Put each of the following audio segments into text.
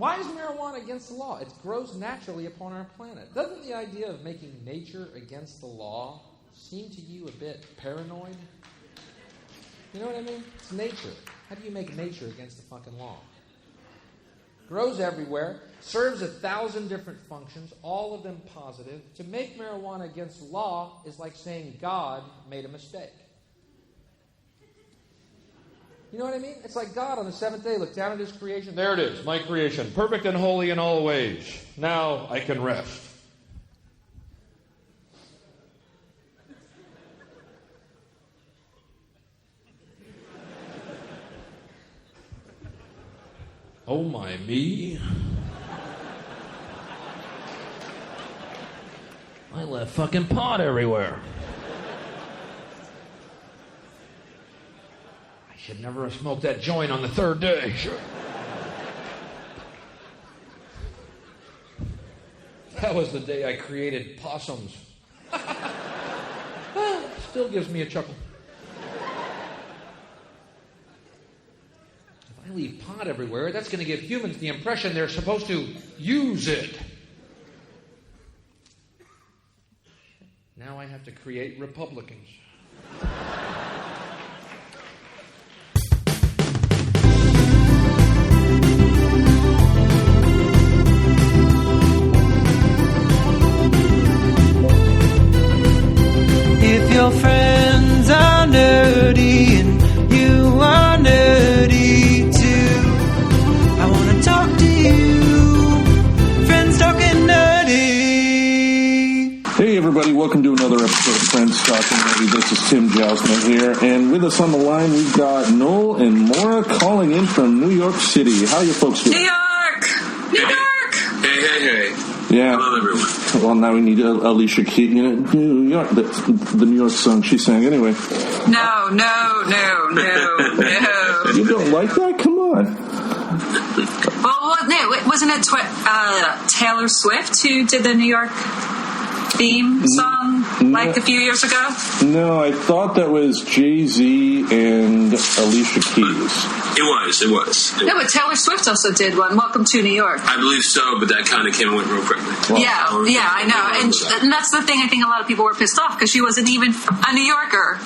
Why is marijuana against the law? It grows naturally upon our planet. Doesn't the idea of making nature against the law seem to you a bit paranoid? You know what I mean? It's nature. How do you make nature against the fucking law? Grows everywhere, serves 1,000 different functions, all of them positive. To make marijuana against the law is like saying God made a mistake. You know what I mean? It's like God on the seventh day looked down at his creation. There it is, my creation, perfect and holy in all ways. Now I can rest. Oh my me. I left fucking pot everywhere. I should never have smoked that joint on the third day. Sure. That was the day I created possums. Still gives me a chuckle. If I leave pot everywhere, that's going to give humans the impression they're supposed to use it. Now I have to create Republicans. If your friends are nerdy and you are nerdy too, I want to talk to you. Friends Talking Nerdy. Hey everybody, welcome to another episode of Friends Talking Nerdy. This is Tim Jousman here, and with us on the line we've got Noel and Morah calling in from New York City. How you folks doing? New York! New York! Hey. Yeah. Hello, everyone. Well, now we need Alicia Keys. New York, the New York song she sang. Anyway. No. You don't like that? Come on. Well, no, wasn't it Taylor Swift who did the New York theme song like a few years ago? No, I thought that was Jay-Z and Alicia Keys. It was. No, but Taylor Swift also did one, Welcome to New York. I believe so, but that kind of came and went real quickly. Well, yeah, I know. And that's the thing, I think a lot of people were pissed off because she wasn't even a New Yorker.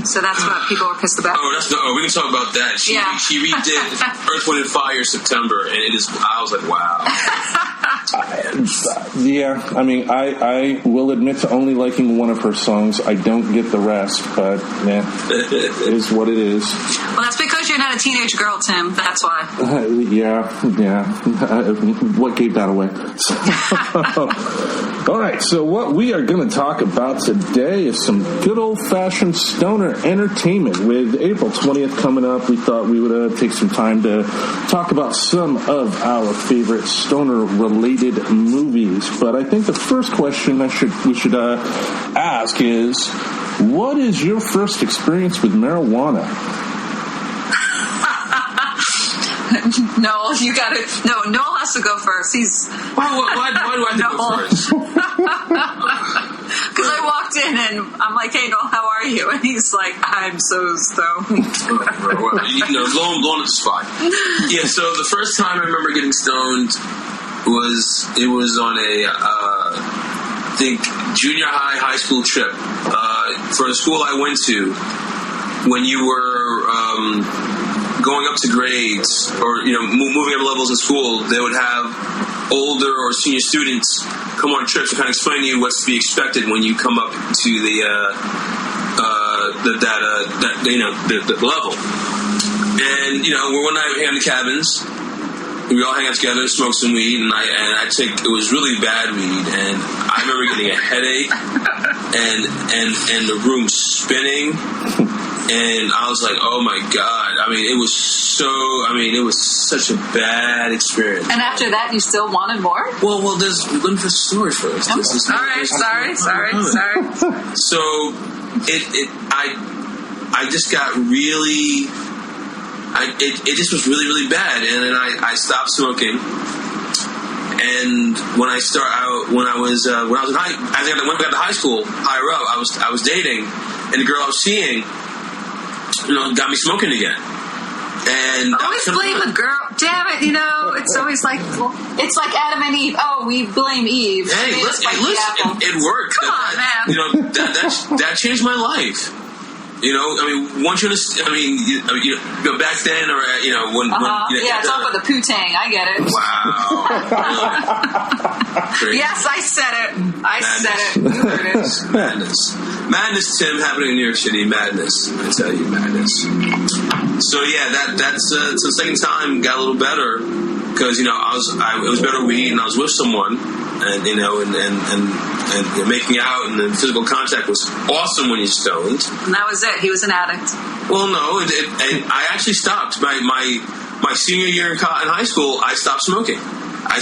So that's what people were pissed about. We can talk about that. She redid Earth, Wind, and Fire September, and I was like, wow. Yeah, I mean, I will admit to only liking one of her songs. I don't get the rest, but it is what it is. Well, that's because you're not a teenage girl, Tim. That's why. Yeah. What gave that away? All right, so what we are going to talk about today is some good old-fashioned stoner entertainment. With April 20th coming up, we thought we would take some time to talk about some of our favorite stoner-related movies. But I think the first question we should ask is, what is your first experience with marijuana? Noel, you got it. No, Noel has to go first. Why do I have to go first? Because I walked in and I'm like, hey, Noel, how are you? And he's like, I'm so stoned. Blowing it's fine. Yeah, so the first time I remember getting stoned was on a, I think, junior high school trip. For the school I went to, when you were going up to grades or moving up levels in school, they would have older or senior students come on trips to kind of explain to you what's to be expected when you come up to the level. And we're one night in the cabins. We all hang out together, smoke some weed, and it was really bad weed, and I remember getting a headache and the room spinning. And I was like, oh my God. I mean, it was such a bad experience. And after that, you still wanted more? Well, let me finish the story first. Oh, sorry. So, I just got really, it just was really, really bad. And then I stopped smoking. And when I went back to high school, higher up, I was dating, and the girl I was seeing, got me smoking again. And always blame the girl. Damn it, it's always like, it's like Adam and Eve. Oh, we blame Eve. Hey, listen, it worked. Come on, man. That changed my life. Once you understand, back then, or when it's off of the poo-tang. I get it. Wow. Yes, I said it. Said it. You heard it. Madness, Tim, happening in New York City. Madness. I tell you, madness. So that's the second time got a little better because it was better weed and I was with someone and making out and the physical contact was awesome when you're stoned. And that was it. He was an addict. Well, no, I actually stopped. My senior year in high school, I stopped smoking. I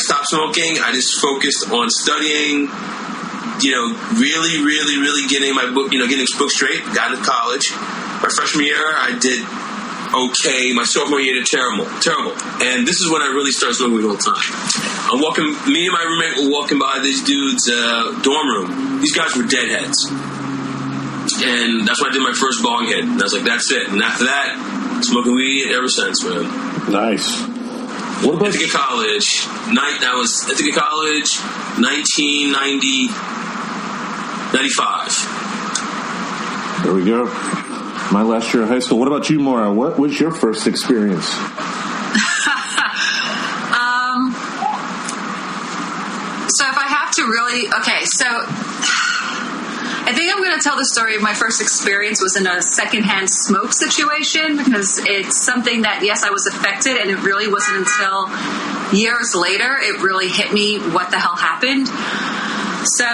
just focused on studying, really, really, really getting my book, getting this book straight. Got into college. My freshman year, I did okay. My sophomore year, did terrible. And this is when I really started smoking weed all the time. Me and my roommate were walking by this dude's dorm room. These guys were deadheads. And that's when I did my first bong hit. And I was like, that's it. And after that, smoking weed ever since, man. Nice. What about Ithaca College? 1995. There we go. My last year of high school. What about you, Morah? What was your first experience? So if I have to really... Okay, so... I think I'm going to tell the story of my first experience was in a secondhand smoke situation because it's something that, yes, I was affected, and it really wasn't until years later it really hit me what the hell happened. So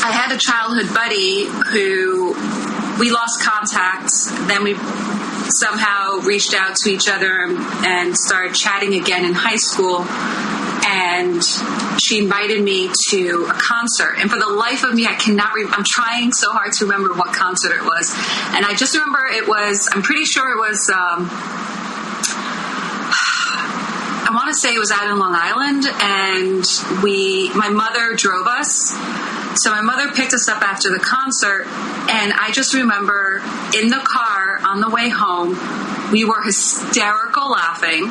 I had a childhood buddy who we lost contact. Then we somehow reached out to each other and started chatting again in high school. And she invited me to a concert. And for the life of me, I cannot I'm trying so hard to remember what concert it was. And I just remember I'm pretty sure it was, I want to say it was out in Long Island. And my mother drove us. So my mother picked us up after the concert. And I just remember in the car on the way home, we were hysterical laughing.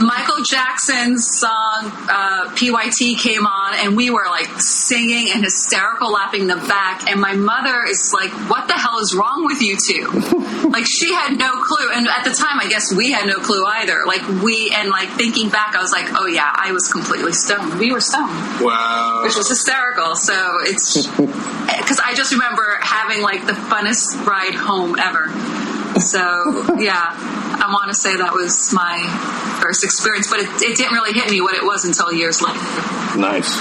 Michael Jackson's song, PYT, came on, and we were like singing and hysterical laughing in the back. And my mother is like, what the hell is wrong with you two? Like, she had no clue. And at the time, I guess we had no clue either. Thinking back, I was like, oh yeah, I was completely stoned. We were stoned. Wow. Which was hysterical. So it's, because I just remember having like the funnest ride home ever. So, yeah, I want to say that was my first experience, but it didn't really hit me what it was until years later. Nice.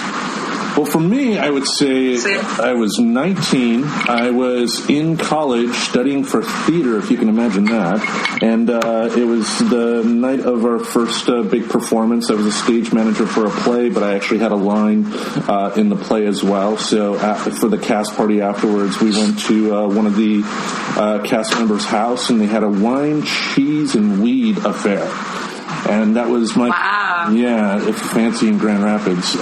Well, for me, I would say I was 19. I was in college studying for theater, if you can imagine that. And it was the night of our first big performance. I was a stage manager for a play, but I actually had a line in the play as well. So for the cast party afterwards, we went to one of the cast members' house, and they had a wine, cheese, and weed affair. And that was my... Wow. Yeah, it's fancy in Grand Rapids. We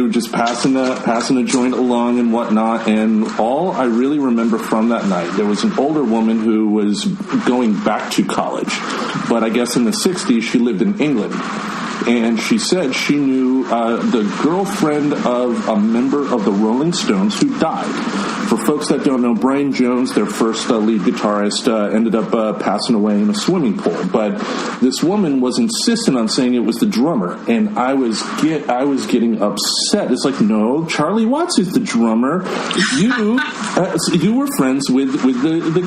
were just passing the joint along and whatnot, and all I really remember from that night, there was an older woman who was going back to college, but I guess in the 60s she lived in England. And she said she knew the girlfriend of a member of the Rolling Stones who died. For folks that don't know, Brian Jones, their first lead guitarist, ended up passing away in a swimming pool. But this woman was insistent on saying it was the drummer, and I was getting upset. It's like, no, Charlie Watts is the drummer. You were friends with the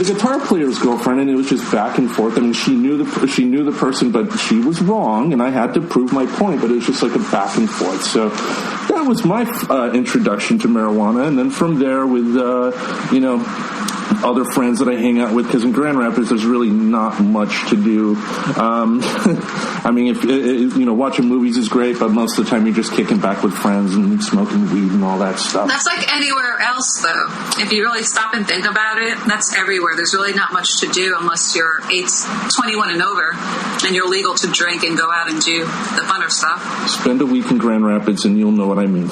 guitar player's girlfriend, and it was just back and forth. I mean, she knew the person, but she was wrong, and I had to prove my point. But it was just like a back and forth. So that was my introduction to marijuana. And then from there, with other friends that I hang out with, because in Grand Rapids there's really not much to do. I mean, if watching movies is great, but most of the time you're just kicking back with friends and smoking weed and all that stuff. That's like anywhere else, though. If you really stop and think about it, that's everywhere. There's really not much to do unless you're 21 and over, and you're legal to drink and go out and do the funner stuff. Spend a week in Grand Rapids and you'll know what I mean.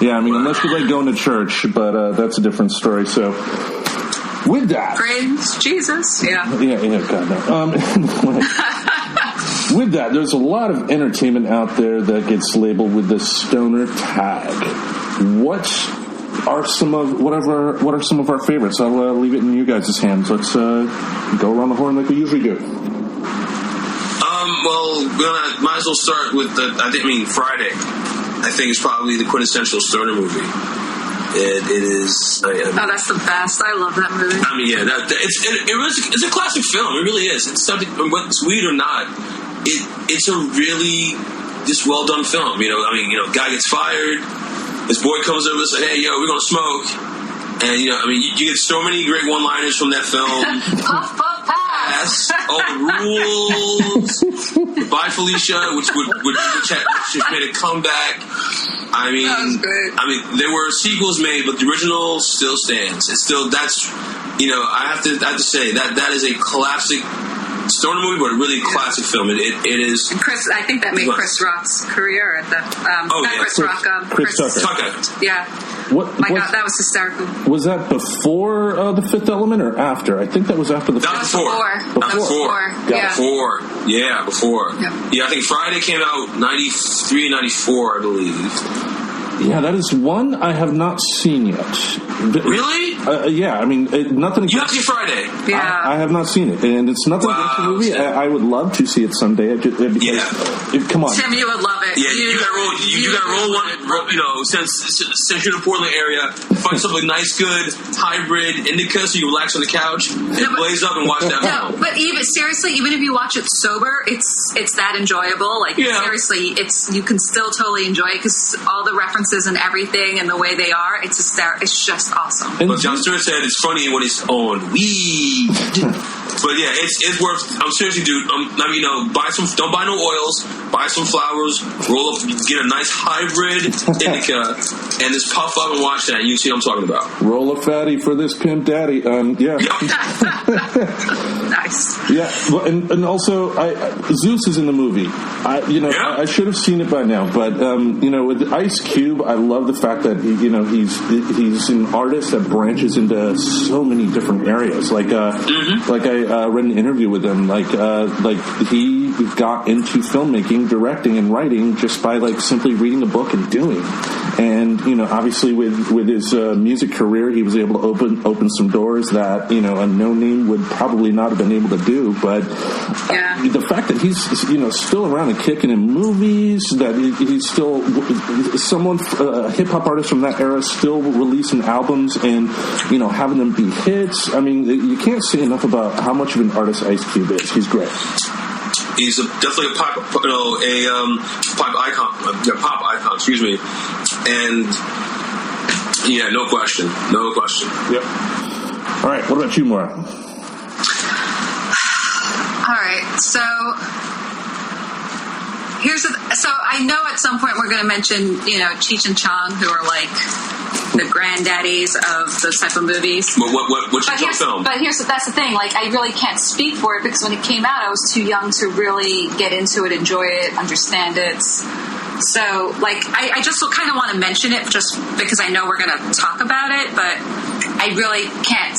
Yeah, I mean, unless you like going to church, but that's a different story. So, with that, praise Jesus. Yeah, God no. Anyway, with that, there's a lot of entertainment out there that gets labeled with the stoner tag. What are some of our favorites? I'll leave it in you guys' hands. Let's go around the horn like we usually do. Well, might as well start with Friday. I think it's probably the quintessential stoner movie. It is. That's the best. I love that movie. I mean, yeah, it's a classic film. It really is. It's something, whether it's weed or not. It's a really just well done film. Guy gets fired. His boy comes over and says, "Hey, yo, we're gonna smoke." And you get so many great one-liners from that film. Puff, puff, pass. All the rules. Goodbye, Felicia, which made a comeback. I mean, that was great. There were sequels made, but the original still stands. It's still I have to say that is a classic stoner movie, but a really classic film. It is. And I think that made Chris Rock's career at the. Chris Tucker. Yeah. My God, that was hysterical. Was that before The Fifth Element or after? I think that was after the. That was before. Before. Yeah, before. Yeah. Yeah, I think Friday came out 93, 94, I believe. Yeah, that is one I have not seen yet. Really? Yeah, I mean, nothing against... You have to see Friday. Yeah. I have not seen it, and it's nothing against the movie. I would love to see it someday, come on. Tim, you would love it. Yeah, you gotta roll one, since you're in the Portland area, find something nice, good, hybrid, indica, so you relax on the couch, and blaze up and watch that film. No, but even if you watch it sober, it's that enjoyable. Seriously, you can still totally enjoy it, because all the references and everything and the way they are, it's just awesome. But John Stewart said it's funny when it's on weed. But yeah, it's worth. I'm seriously, dude. Don't buy no oils. Buy some flowers. Roll up, get a nice hybrid indica, and just puff up and watch that. And you see what I'm talking about. Roll a fatty for this pimp daddy. Yeah. Nice. Yeah, well, and also Zeus is in the movie. I should have seen it by now, but with Ice Cube, I love the fact that he's an artist that branches into so many different areas. I read an interview with him. He got into filmmaking, directing, and writing just by simply reading a book and doing. And obviously with his music career, he was able to open some doors that a no name would probably not have been able to do. But the fact that he's still around and kicking in movies, that he's still someone, a hip hop artist from that era, still releasing albums and having them be hits. I mean, you can't say enough about how much of an artist Ice Cube is. He's great. He's definitely a pop icon. Excuse me. And yeah, no question. Yep. All right. What about you, Morah? All right. So I know at some point we're going to mention Cheech and Chong, who are the granddaddies of those type of movies. What's your film? But that's the thing. I really can't speak for it, because when it came out, I was too young to really get into it, enjoy it, understand it. So, I just kind of want to mention it just because I know we're going to talk about it, but I really can't.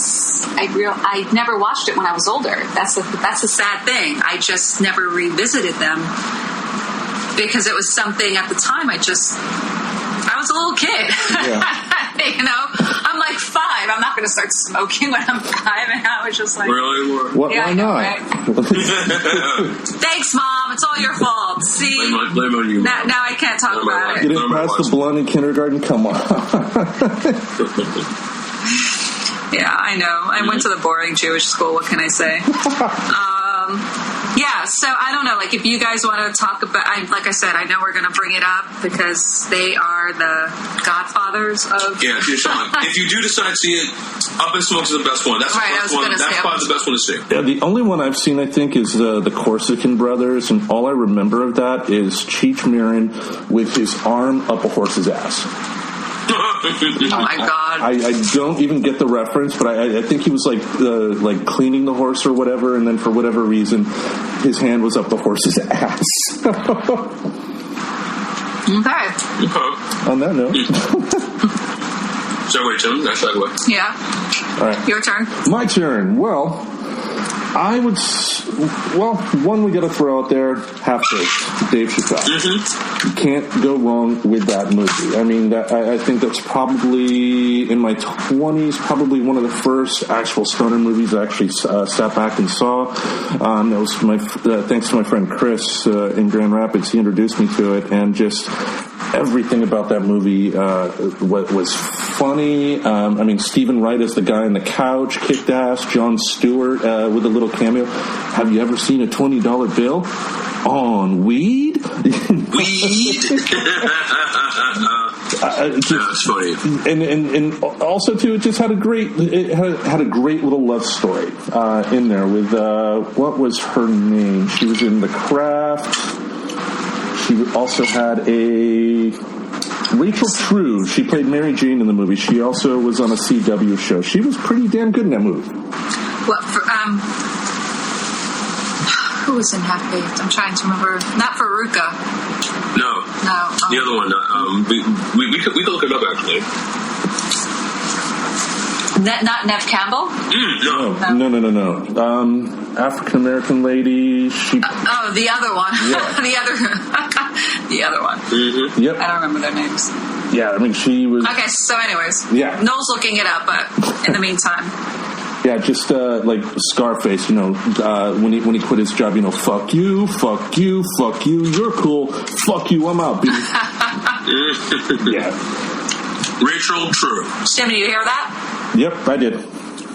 I never watched it when I was older. That's a sad thing. I just never revisited them because it was something at the time. I was a little kid. Yeah. I'm 5. I'm not going to start smoking when I'm 5. And I was just really? Why not? Right? Thanks, Mom. It's all your fault. See? Blame on you. Now I can't talk about it. You didn't pass the blunt in kindergarten? Come on. Yeah, I know. I went to the boring Jewish school. What can I say? Yeah, so I don't know. If you guys want to talk about, like I said, I know we're going to bring it up because they are the godfathers of. Yeah, if you do decide to see it, Up in Smoke's the best one. That's right, the best one. That's probably the best one to see. Yeah, the only one I've seen, I think, is the Corsican Brothers, and all I remember of that is Cheech Marin with his arm up a horse's ass. Oh my God! I don't even get the reference, but I think he was cleaning the horse or whatever, and then for whatever reason, his hand was up the horse's ass. Okay. On that note, So wait, Tim, that's like what? Yeah. All right. Your turn. My turn. Well, I would. One we got to throw out there: Half-Baked, Dave Chappelle. Mm-hmm. You can't go wrong with that movie. I mean, I think that's probably in my 20s, probably one of the first actual stoner movies I actually sat back and saw. That was my thanks to my friend Chris in Grand Rapids. He introduced me to it, and just everything about that movie was funny. I mean, Stephen Wright as the guy on the couch, kicked ass. Jon Stewart with a little cameo. Have you ever seen a $20 bill on weed? Weed. That's funny. And also too, it just had a great little love story in there with what was her name? She was in The Craft. She also had Rachel True. She played Mary Jane in the movie. She also was on a CW show. She was pretty damn good in that movie. What for, who was in Half-Baked? I'm trying to remember. Not Veruca. No. The other one. We could look it up actually. Not Nev Campbell? No. African American lady. She. The other one. Yeah. the other one. Mm-hmm. Yep. I don't remember their names. Yeah, I mean she was. Okay, so anyways. Yeah. Noel's looking it up, but in the meantime. Yeah, just like Scarface, when he quit his job, fuck you, you're cool, fuck you, I'm out, baby. Yeah. Rachel True. Tim, did you hear that? Yep, I did.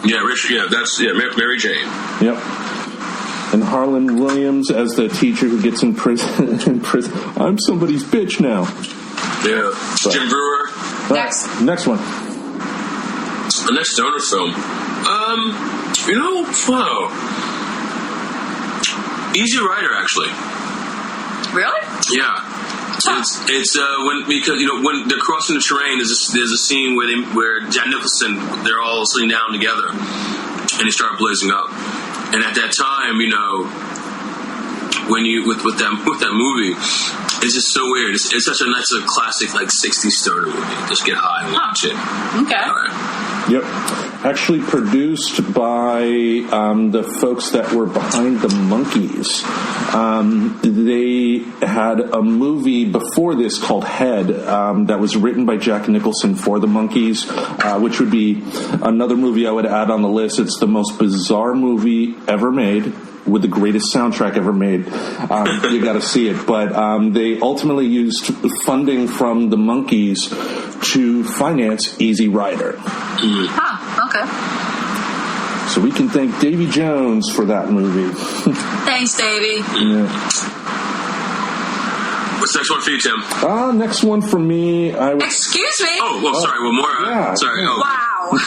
Yeah, Rachel. Yeah, that's Mary Jane. Yep. And Harlan Williams as the teacher who gets in prison. I'm somebody's bitch now. Yeah. But, Jim Brewer. Next one. The next stoner film. Wow. Easy Rider, actually. Really? Yeah. It's when they're crossing the terrain, there's a scene where Jack Nicholson, they're all sitting down together, and they start blazing up. And at that time, when you with that movie, it's just so weird. It's such a classic 60s stoner movie. Just get high and watch it. Okay. All right. Yep. Actually produced by the folks that were behind the Monkees. They had a movie before this called Head that was written by Jack Nicholson for the Monkees, which would be another movie I would add on the list. It's the most bizarre movie ever made, with the greatest soundtrack ever made. You got to see it. But they ultimately used funding from the Monkees to finance Easy Rider. Okay. So we can thank Davy Jones for that movie. Thanks, Davy. Yeah. What's the next one for you, Tim? Next one for me. Excuse me? Oh, well, sorry. Well, Morah. Yeah. Sorry. Oh. Wow.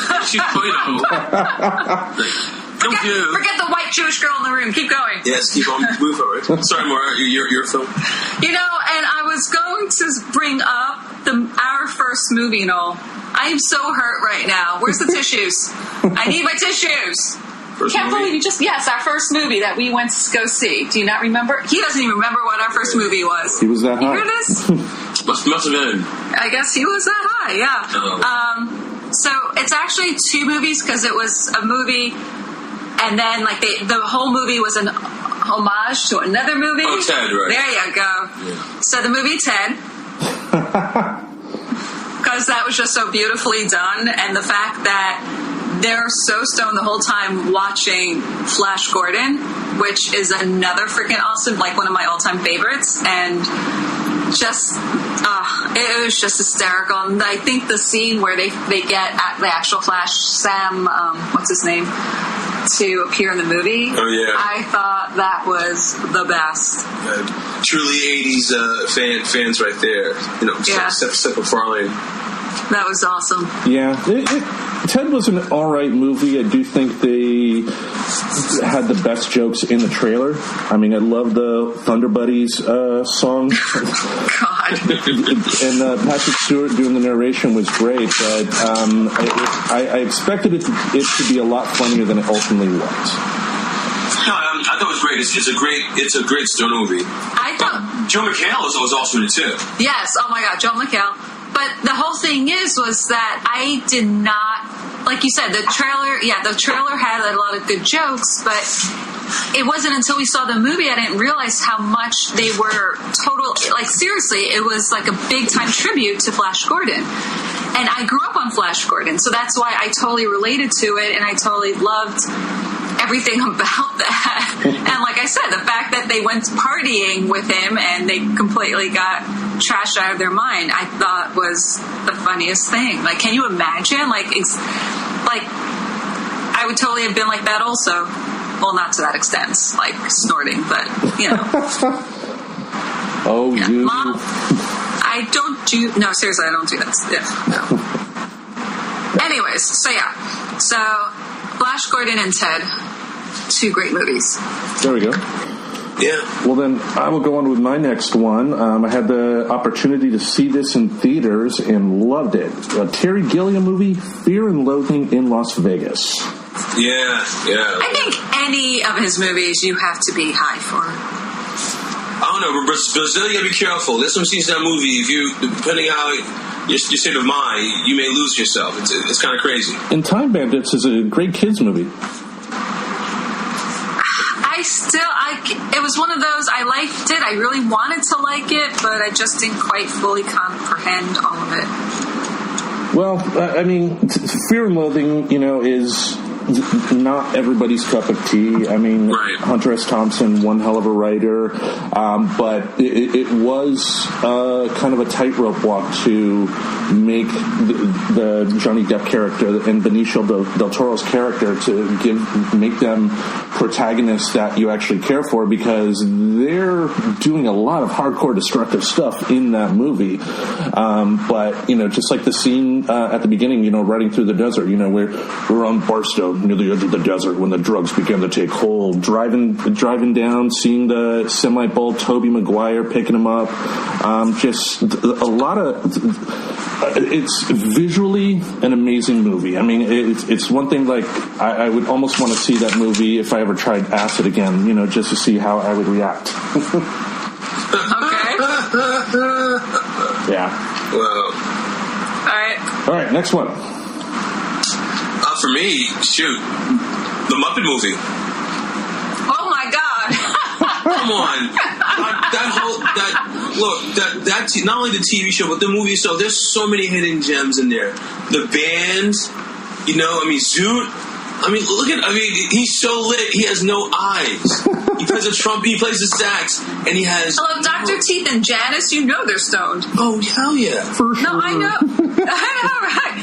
Forget the white Jewish girl in the room. Keep going. Yes, keep on moving forward. Sorry, Morah. Your film. And I was going to bring up our first movie, Noel. I am so hurt right now. Where's the tissues? I need my tissues. Can't believe you our first movie that we went to go see. Do you not remember? He doesn't even remember what our first movie was. He was that high. You hear this? Must have been. I guess he was that high, yeah. So it's actually two movies because it was a movie and then the whole movie was an homage to another movie. Oh, Ted, right. There you go. Yeah. So the movie Ted. Because that was just so beautifully done, and the fact that they're so stoned the whole time watching Flash Gordon, which is another freaking awesome, one of my all-time favorites, and just it was just hysterical. And I think the scene where they get the actual Flash, Sam, what's his name, to appear in the movie. Oh yeah, I thought that was the best. Truly 80s fans right there. Seth MacFarlane. That was awesome. Yeah, Ted was an alright movie. I do think they had the best jokes in the trailer. I mean, I love the Thunder Buddies song. God. And Patrick Stewart doing the narration was great, but I expected it to be a lot funnier than it ultimately was. No, I thought it was great. It's a great stoner movie. I thought Joe McHale was awesome in it too. Yes. Oh my God, Joe McHale. But the whole thing was that I did not, like you said, the trailer had a lot of good jokes, but it wasn't until we saw the movie I didn't realize how much they were seriously, it was like a big time tribute to Flash Gordon. And I grew up on Flash Gordon, so that's why I totally related to it, and I totally loved everything about that. And like I said, the fact that they went partying with him and they completely got trashed out of their mind, I thought was the funniest thing. Like, can you imagine? I would totally have been like that also. Well, not to that extent, like snorting, but, you know. Oh, yeah. You. Mom, no, seriously, I don't do that. Yeah, no. Anyways, so Flash Gordon and Ted, 2 great movies. There we go. Yeah. Well, then I will go on with my next one. I had the opportunity to see this in theaters and loved it. A Terry Gilliam movie, Fear and Loathing in Las Vegas. Yeah. I think any of his movies you have to be high for. I don't know, but Brazil, you gotta be careful. There's some scenes in that movie, depending how your state of mind, you may lose yourself. It's kind of crazy. And Time Bandits is a great kids movie. It was one of those, I liked it, I really wanted to like it, but I just didn't quite fully comprehend all of it. Well, I mean, Fear and Loathing, is not everybody's cup of tea. I mean, right. Hunter S. Thompson, one hell of a writer, but it was kind of a tightrope walk to make the Johnny Depp character and Benicio del Toro's character make them protagonists that you actually care for, because they're doing a lot of hardcore destructive stuff in that movie. But just like the scene at the beginning, riding through the desert, we're on Barstow near the edge of the desert when the drugs began to take hold, driving down, seeing the semi-bull Tobey Maguire picking him up, just a lot of it's visually an amazing movie. I mean, it's one thing, like, I would almost want to see that movie if I ever tried acid again, just to see how I would react. Okay. Yeah. Well. All right, next one. For me, shoot, the Muppet movie. Oh my God! Come on, not only the TV show but the movie. So there's so many hidden gems in there. The band, Zoot. He's so lit. He has no eyes. He plays a trumpet. He plays the sax, and he has. Hello, Dr. Teeth and Janice. They're stoned. Oh hell yeah! For sure. No, I know, right?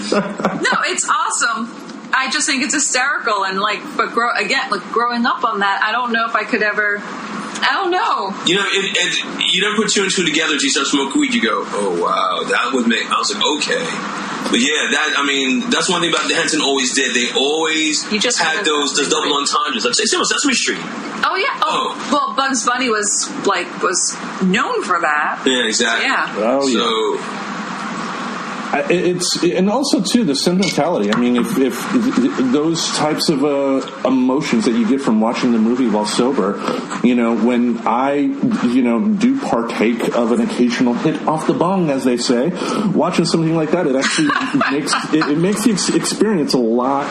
No, it's awesome. I just think it's hysterical, and growing up on that, I don't know if I could ever. I don't know. You never put 2 and 2 together until you start smoking weed. You go, oh wow, that would make. I was like, okay. But yeah, that's one thing about the Henson always did. They always had those double entendres. Like Sesame Street. Oh yeah. Oh. Well, Bugs Bunny was known for that. Yeah, exactly. So, yeah. Oh yeah. So. And also too the sentimentality. I mean, if those types of emotions that you get from watching the movie while sober, when I do partake of an occasional hit off the bong, as they say, watching something like that, it actually makes the experience a lot.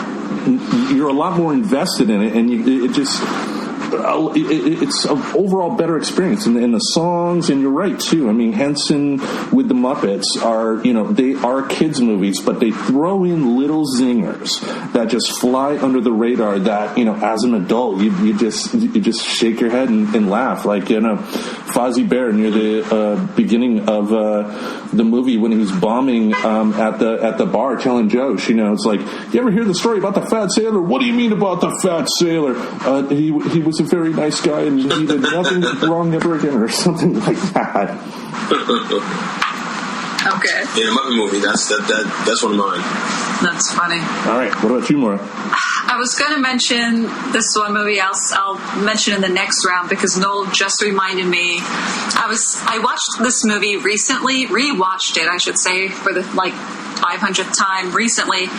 You're a lot more invested in it, and it's an overall better experience in the songs. And you're right too. I mean, Henson with the Muppets are, they are kids movies, but they throw in little zingers that just fly under the radar that, as an adult, you just shake your head and laugh. Like, Fozzie Bear near the beginning of the movie when he was bombing at the bar, telling Joe, it's like, you ever hear the story about the fat sailor? What do you mean about the fat sailor? He was a very nice guy and he did nothing wrong ever again, or something like that. Okay. Yeah, Muppet movie. That's one of mine. That's funny. All right. What about you, Morah? I was going to mention this one movie. I'll mention in the next round because Noel just reminded me. I watched this movie recently, rewatched it, I should say, for the 500th time recently.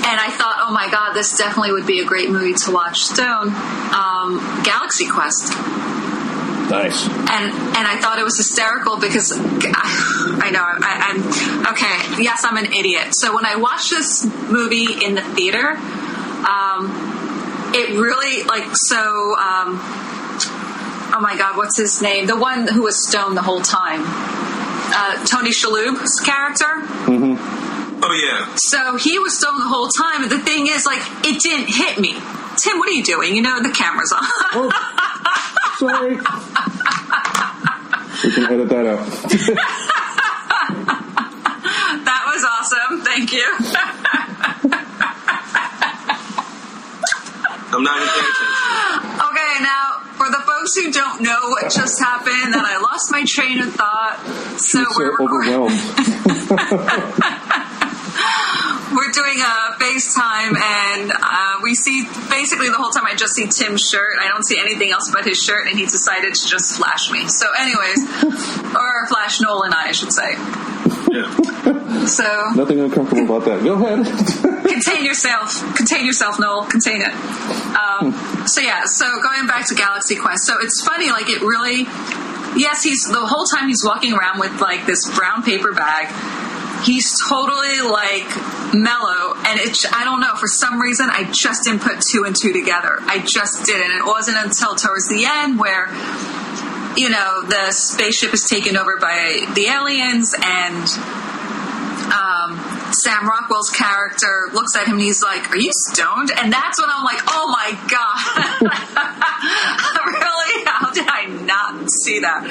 And I thought, oh my God, this definitely would be a great movie to watch stone. Galaxy Quest. Nice. And I thought it was hysterical because I know I'm okay. Yes, I'm an idiot. So when I watched this movie in the theater, it really oh my God, what's his name? The one who was stoned the whole time. Tony Shalhoub's character. Mm-hmm. Oh, yeah. So he was stoned the whole time, and the thing is, it didn't hit me. Tim, what are you doing? The camera's on. Oh, sorry. We can edit that out. That was awesome. Thank you. I'm not even paying attention. Okay, now, for the folks who don't know what just happened, that I lost my train of thought. So we're overwhelmed. We're doing a FaceTime, and we see, basically the whole time I just see Tim's shirt. I don't see anything else but his shirt, and he decided to just flash me. So anyways, or flash Noel and I should say. Yeah. So nothing uncomfortable about that. Go ahead. Contain yourself, Noel. Contain it. So going back to Galaxy Quest. So it's funny, it really, yes, the whole time he's walking around with this brown paper bag. He's totally mellow, and I don't know, for some reason I just didn't put two and two together. I just didn't. It wasn't until towards the end where the spaceship is taken over by the aliens, and Sam Rockwell's character looks at him and he's like, "Are you stoned?" And that's when I'm like, "Oh my God." Really? How did I not see that?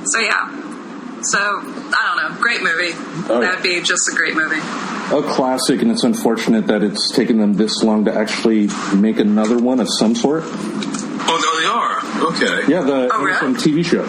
So yeah. So, I don't know. Great movie. Oh. That would be just a great movie. A classic, and it's unfortunate that it's taken them this long to actually make another one of some sort. Oh, they are? Okay. Yeah, the really? TV show.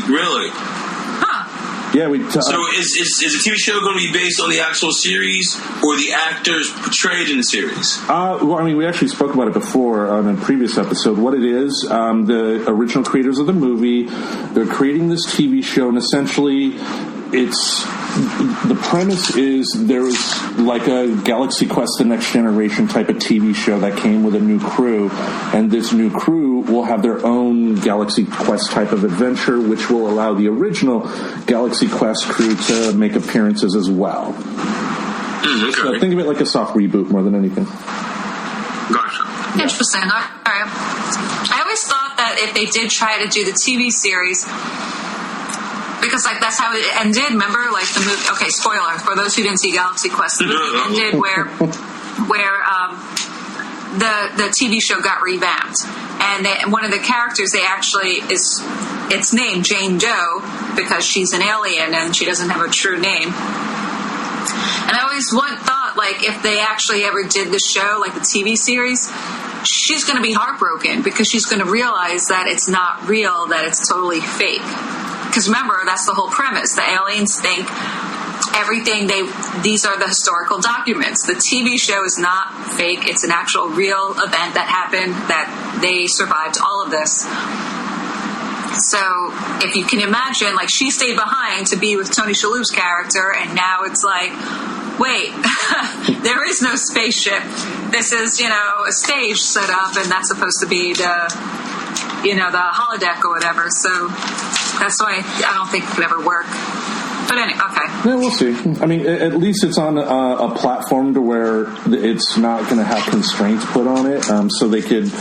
Really? Huh. Yeah, so is the TV show going to be based on the actual series or the actors portrayed in the series? Well, we actually spoke about it before on a previous episode. What it is, the original creators of the movie, they're creating this TV show, and essentially the premise is there was a Galaxy Quest The Next Generation type of TV show that came with a new crew, and this new crew will have their own Galaxy Quest type of adventure, which will allow the original Galaxy Quest crew to make appearances as well. Okay. So think of it like a soft reboot more than anything. Gotcha. Interesting. All right. I always thought that if they did try to do the TV series, because that's how it ended. Remember, the movie. Okay, spoiler for those who didn't see Galaxy Quest. The movie ended where the TV show got revamped, and one of the characters it's named Jane Doe because she's an alien and she doesn't have a true name. And I always thought if they actually ever did the show, the TV series, she's going to be heartbroken because she's going to realize that it's not real, that it's totally fake. Because remember, that's the whole premise. The aliens think these are the historical documents. The TV show is not fake. It's an actual real event that happened, that they survived all of this. So if you can imagine, she stayed behind to be with Tony Shalhoub's character, and now it's wait, there is no spaceship. This is, a stage set up, and that's supposed to be the holodeck or whatever. So that's why I don't think it could ever work. But anyway, okay. Yeah, we'll see. At least it's on a platform to where it's not going to have constraints put on it, so they could,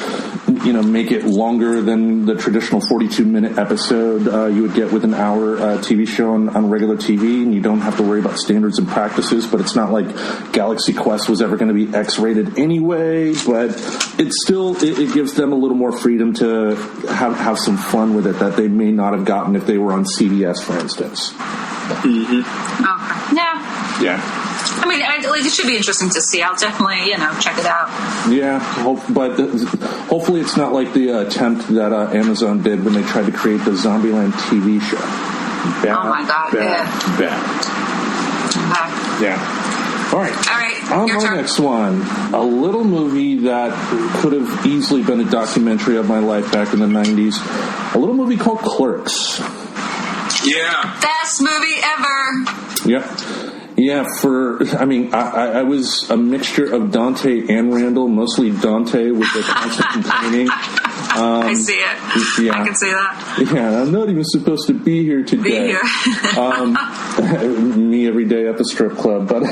make it longer than the traditional 42-minute episode you would get with an hour TV show on regular TV, and you don't have to worry about standards and practices. But it's not like Galaxy Quest was ever going to be X-rated anyway. But it's still it gives them a little more freedom to have some fun with it that they may not have gotten if they were on CBS, for instance. Mm-hmm. Okay. Yeah. It should be interesting to see. I'll definitely, check it out. Yeah, but hopefully it's not like the attempt that Amazon did when they tried to create the Zombieland TV show. Bad, oh my God! Bad. Okay. Yeah. All right. On our next one, a little movie that could have easily been a documentary of my life back in the 90s. A little movie called Clerks. Yeah. Best movie ever. Yep. Yeah, I was a mixture of Dante and Randall, mostly Dante with the constant complaining. I see it. Yeah. I can see that. Yeah, I'm not even supposed to be here today. Me every day at the strip club, but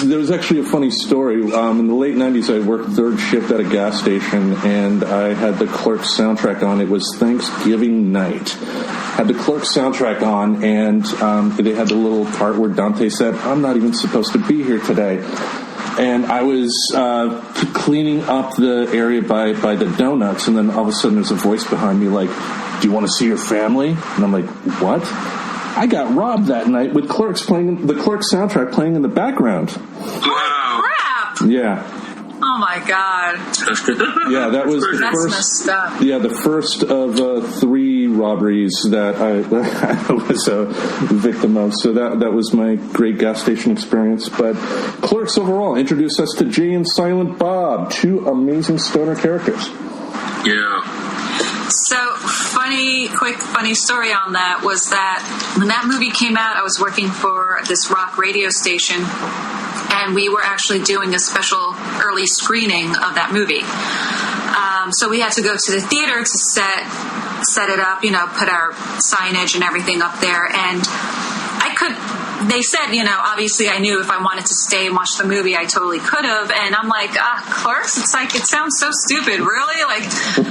there was actually a funny story. In the late 90s, I worked third shift at a gas station, and I had the Clerks soundtrack on. It was Thanksgiving night. Had the Clerks soundtrack on, and they had the little part where Dante said, "I'm not even supposed to be here today." And I was cleaning up the area by the donuts, and then all of a sudden there's a voice behind me like, "Do you want to see your family?" And I'm like, "What?" I got robbed that night with Clerks playing, the Clerks soundtrack playing in the background. Wow. Crap! Yeah. Oh my god. Yeah, that was the That's first. messed up. Yeah, the first of 3 robberies that I was a victim of. So that was my great gas station experience. But Clerks overall introduced us to Jay and Silent Bob, 2 amazing stoner characters. Yeah. So, funny story on that was that when that movie came out, I was working for this rock radio station, and we were actually doing a special early screening of that movie. So we had to go to the theater to set it up, put our signage and everything up there, and they said, obviously I knew if I wanted to stay and watch the movie, I totally could have. And I'm like, Clerks? It's like, it sounds so stupid. Really? Like,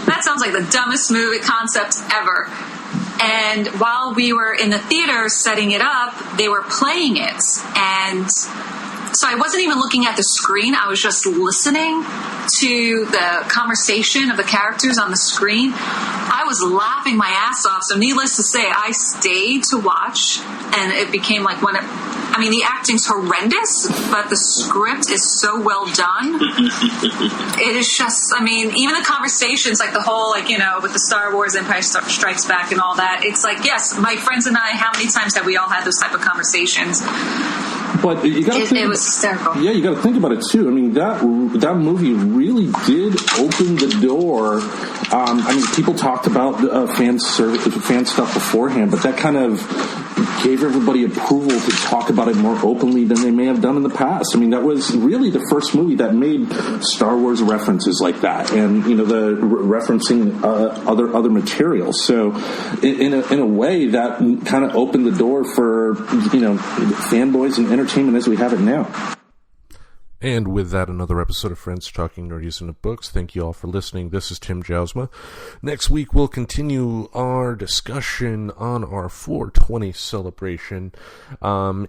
that sounds like the dumbest movie concept ever. And while we were in the theater setting it up, they were playing it. And so I wasn't even looking at the screen. I was just listening to the conversation of the characters on the screen. I was laughing my ass off. So needless to say, I stayed to watch, and it became like the acting's horrendous, but the script is so well done. It is just, even the conversations, like the whole, with the Star Wars Empire Strikes Back and all that, it's like, yes, my friends and I, how many times have we all had those type of conversations? But you got to think. It was hysterical. Yeah, you got to think about it too. That movie really did open the door. People talked about fan stuff beforehand, but that kind of gave everybody approval to talk about it more openly than they may have done in the past. That was really the first movie that made Star Wars references like that, and the referencing other materials. So, in a way, that kind of opened the door for fanboys and entertainment as we have it now. And with that, another episode of Friends Talking Nerdies into Books. Thank you all for listening. This is Tim Jousma. Next week, we'll continue our discussion on our 420 celebration.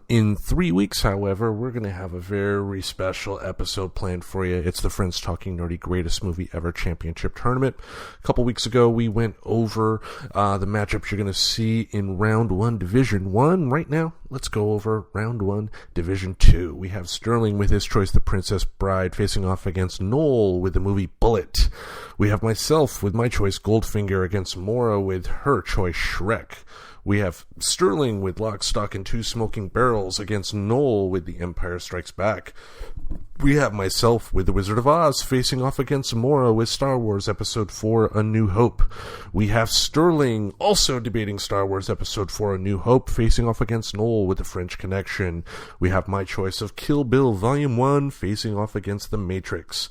In 3 weeks, however, we're going to have a very special episode planned for you. It's the Friends Talking Nerdy Greatest Movie Ever Championship Tournament. A couple weeks ago, we went over the matchups you're going to see in Round 1, Division 1. Right now, let's go over Round 1, Division 2. We have Sterling with his choice, The Princess Bride, facing off against Noel with the movie Bullet. We have myself with my choice, Goldfinger, against Morah with her choice, Shrek. We have Sterling with Lock, Stock, and Two Smoking Barrels against Noel with The Empire Strikes Back. We have myself with The Wizard of Oz facing off against Morah with Star Wars Episode 4, A New Hope. We have Sterling also debating Star Wars Episode 4, A New Hope, facing off against Noel with The French Connection. We have my choice of Kill Bill Volume 1 facing off against The Matrix.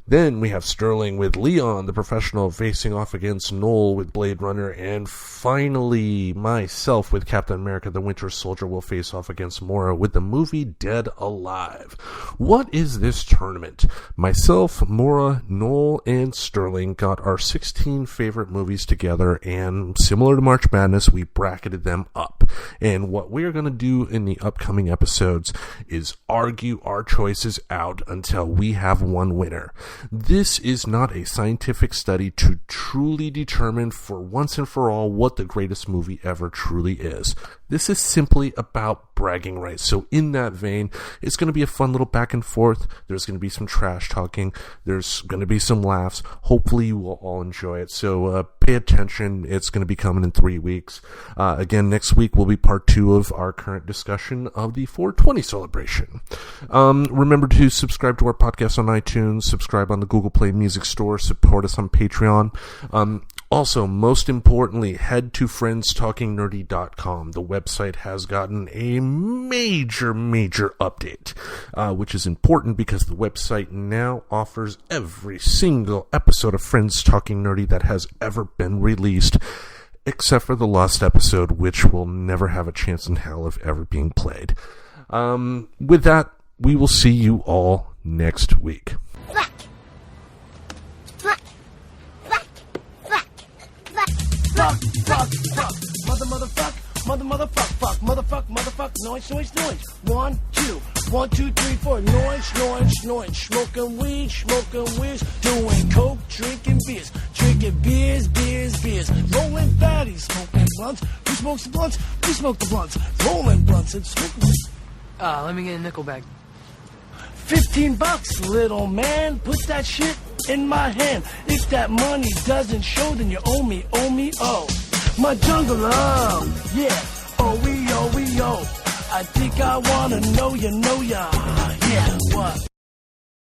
Then we have Sterling with Leon, the Professional, facing off against Noel with Blade Runner. And finally, myself with Captain America, the Winter Soldier, will face off against Morah with the movie Dead Alive. What is this tournament? Myself, Morah, Noel, and Sterling got our 16 favorite movies together, and similar to March Madness, we bracketed them up. And what we're going to do in the upcoming episodes is argue our choices out until we have one winner. This is not a scientific study to truly determine for once and for all what the greatest movie ever truly is. This is simply about bragging rights. So in that vein, it's going to be a fun little back and forth. There's going to be some trash talking. There's going to be some laughs. Hopefully you will all enjoy it. So pay attention. It's going to be coming in 3 weeks. Again, next week will be part 2 of our current discussion of the 420 celebration. Remember to subscribe to our podcast on iTunes, subscribe on the Google Play Music Store, support us on Patreon. Also, most importantly, head to friendstalkingnerdy.com. The website has gotten a major update, which is important because the website now offers every single episode of Friends Talking Nerdy that has ever been released, except for the lost episode, which will never have a chance in hell of ever being played. With that, we will see you all next week. Motherfuck, noise. 1, 2, 1, 2, 3, 4, noise, smoking weed, doing coke, drinking beers, rolling fatties, smoking blunts. Who smokes the blunts? We smoke the blunts, rolling blunts and smoking. Let me get a nickel bag. $15, little man, put that shit in my hand. If that money doesn't show, then you owe me, oh. My jungle love, yeah, oh, we, I think I wanna know ya, yeah, what?